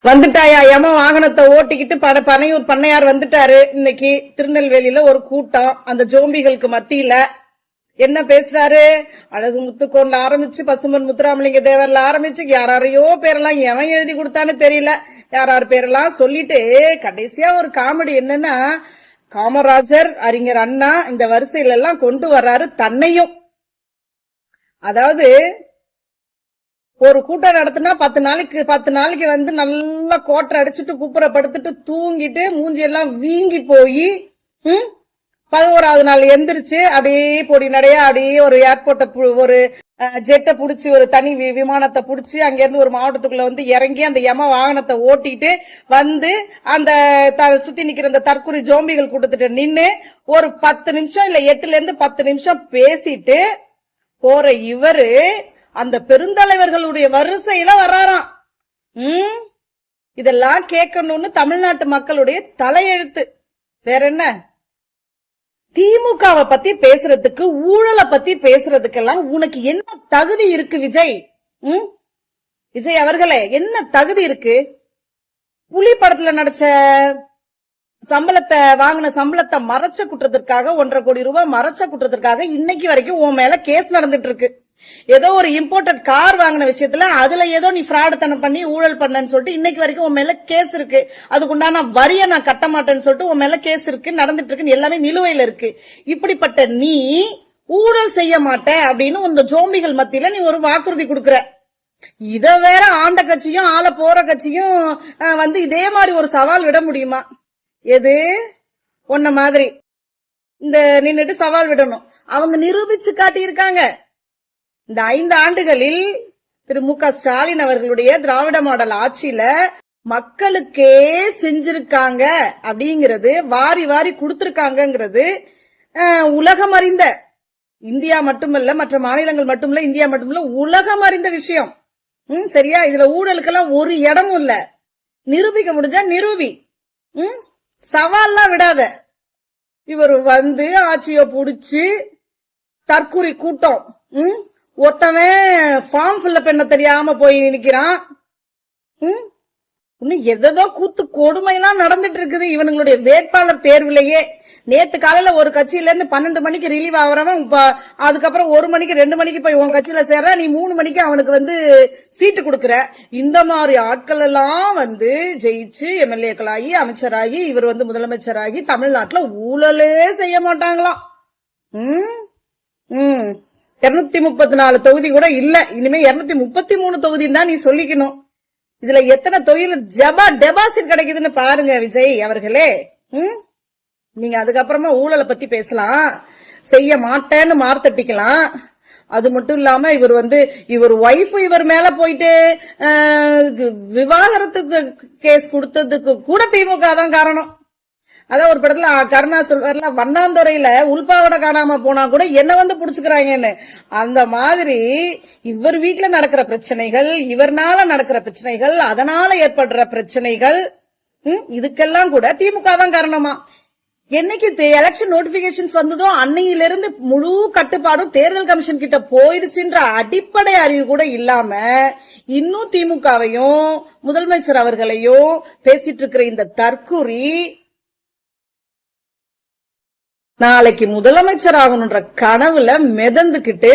வந்துட்டாயா யம வாகனத்தை ஓட்டிக்கிட்டு பனையூர் பண்ணையார் வந்துட்டாரு. இன்னைக்கு திருநெல்வேலியில ஒரு கூட்டம். அந்த ஜோம்பிகளுக்கு மத்தியில என்ன பேசுறாரு? அழகு முத்துக்கோன்ல ஆரம்பிச்சு பசும்பன் முத்துராமலிங்க தேவர்ல ஆரம்பிச்சு யாரையோ பேரெல்லாம் எவன் எழுதி கொடுத்தான்னு தெரியல, யார் பேரெல்லாம் சொல்லிட்டு கடைசியா ஒரு காமெடி என்னன்னா, காமராஜர், அறிஞர் அண்ணா இந்த வரிசையில எல்லாம் கொண்டு வர்றாரு தன்னையும். அதாவது ஒரு கூட்டம் நடத்தினா 10 நாளைக்கு வந்து நல்லா கோட்டை அடிச்சுட்டு குப்புற படுத்துட்டு தூங்கிட்டு மூஞ்சி எல்லாம் வீங்கி போய் 11வது நாள் எந்திரிச்சு அப்படியே பொடி நடையா அப்படியே ஒரு ஏர்போர்ட்டை ஒரு ஜெட்டை புடிச்சு ஒரு தனி விமானத்தை புடிச்சு அங்க இருந்து ஒரு மாவட்டத்துக்குள்ள வந்து இறங்கி அந்த யம வாகனத்தை ஓட்டிட்டு வந்து அந்த சுத்தி நிக்கிற அந்த தற்குறி ஜோம்பிகள் கூட்டத்திட்ட நின்னு ஒரு 10 நிமிஷம் இல்ல 8ல இருந்து 10 நிமிஷம் பேசிட்டு போற இவரு அந்த பெருந்தலைவர்களுடைய வரிசையில வர்றாராம். இதெல்லாம் கேட்கணும்னு தமிழ்நாட்டு மக்களுடைய தலையெழுத்து. வேற என்ன? திமுகவை பத்தி பேசுறதுக்கு, ஊழலை பத்தி பேசுறதுக்கெல்லாம் உனக்கு என்ன தகுதி இருக்கு விஜய்? விஜய் அவர்களே, என்ன தகுதி இருக்கு? புலி படத்துல நடிச்ச வாங்கின சம்பளத்தை மறைச்ச குற்றத்திற்காக 1.5 கோடி ரூபாய் மறைச்ச குற்றத்திற்காக இன்னைக்கு வரைக்கும் உன் மேல கேஸ் நடந்துட்டு இருக்கு. ஏதோ ஒரு இம்போர்ட்டட் கார் வாங்கின விஷயத்துல அதுல ஏதோ நீ ஃப்ராட் தனம் பண்ணி ஊழல் பண்ணன்னு சொல்லிட்டு இன்னைக்கு வரைக்கும் உன் மேல கேஸ் இருக்கு. அதுக்குண்டான வரிய நான் கட்ட மாட்டேன்னு சொல்லிட்டு உன் மேல கேஸ் இருக்கு, நடந்துட்டு இருக்கு, எல்லாமே நிலுவையில இருக்கு. இப்படிப்பட்ட நீ ஊழல் செய்ய மாட்டேன் அப்படின்னு இந்த ஜோம்பிகள் மத்தியில நீ ஒரு வாக்குறுதி கொடுக்கற. இத வேற ஆண்ட கட்சியும் ஆள போற கட்சியும் வந்து இதே மாதிரி ஒரு சவால் விட முடியுமா? எது ஒன்ன மாதிரி இந்த நின்னுட்டு சவால் விடணும். அவங்க நிரூபிச்சு காட்டியிருக்காங்க. இந்த 5 ஆண்டுகளில் திரு மு.க. ஸ்டாலின் அவர்களுடைய திராவிட மாடல் ஆட்சியில மக்களுக்கே செஞ்சிருக்காங்க அப்படிங்கிறது, வாரி வாரி கொடுத்திருக்காங்கிறது உலகம் அறிந்த, இந்தியா மட்டுமல்ல, மற்ற மாநிலங்கள் மட்டுமல்ல, இந்தியா மட்டுமல்ல, உலகம் அறிந்த விஷயம். சரியா? இதுல ஊழலுக்கெல்லாம் ஒரு இடமும் இல்ல. நிரூபிக்க முடிஞ்சா நிரூபி, சவால்லாம் விடாத. இவர் வந்து ஆட்சிய புடிச்சு தற்குறி கூட்டம், ஒருத்தவன் ஃபார்ம் ஃபில்லப் பண்ண தெரியாம போய் நிக்கிறான். இன்னும் எதோ கூத்து கொடுமை எல்லாம் நடந்துட்டு இருக்குது இவனுங்களுடைய வேட்பாளர் தேர்விலேயே. நேத்து காலையில ஒரு கட்சியில இருந்து 12 மணிக்கு ரிலீவ் ஆகிறவன் அதுக்கப்புறம் 1 மணிக்கு 2 மணிக்கு போய் உன் கட்சியில சேர்ற, நீ 3 மணிக்கு அவனுக்கு வந்து சீட்டு கொடுக்கற. இந்த மாதிரி ஆட்கள் எல்லாம் வந்து ஜெயிச்சு எம்எல்ஏக்களாகி அமைச்சராகி இவர் வந்து முதலமைச்சராகி தமிழ்நாட்டுல ஊழலே செய்ய மாட்டாங்களாம். 234 தொகுதி கூட இல்ல, இனிமே 233 தொகுதி தான் நீ சொல்லிக்கணும். இதுல எத்தனை தொகுதியில டெபாசிட் கிடைக்குதுன்னு பாருங்க விஜய் அவர்களே. நீங்க அதுக்கப்புறமா ஊழலை பத்தி பேசலாம், செய்ய மாட்டேன்னு மார்த்தட்டிக்கலாம். அது மட்டும் இல்லாம இவர் ஒய்ஃப் இவர் மேல போயிட்டு விவாகரத்துக்கு கேஸ் கொடுத்ததுக்கு கூட திமுக தான் காரணம். அதான் ஒரு படத்துல கருணா சொல்வார்ல, வண்ணாந்துறையில உள்பாவட காணாம போனா கூட என்ன வந்து புடிச்சுக்கிறாங்கன்னு. அந்த மாதிரி இவர் வீட்டுல நடக்கிற பிரச்சனைகள், இவர்னால நடக்கிற பிரச்சனைகள், அதனால ஏற்படுற பிரச்சனைகள், இதுக்கெல்லாம் கூட திமுக தான் காரணமா. என்னைக்கு எலெக்ஷன் நோட்டிபிகேஷன்ஸ் வந்ததோ அன்னையிலிருந்து முழு கட்டுப்பாடும் தேர்தல் கமிஷன் கிட்ட போயிடுச்சுன்ற அடிப்படை அறிவு கூட இல்லாம இன்னும் திமுகவையும் முதலமைச்சர் அவர்களையும் பேசிட்டு இருக்கிற இந்த தற்குறி நாளைக்கு முதலமைச்சர் ஆகணும்ன்ற கனவுல மிதந்துகிட்டு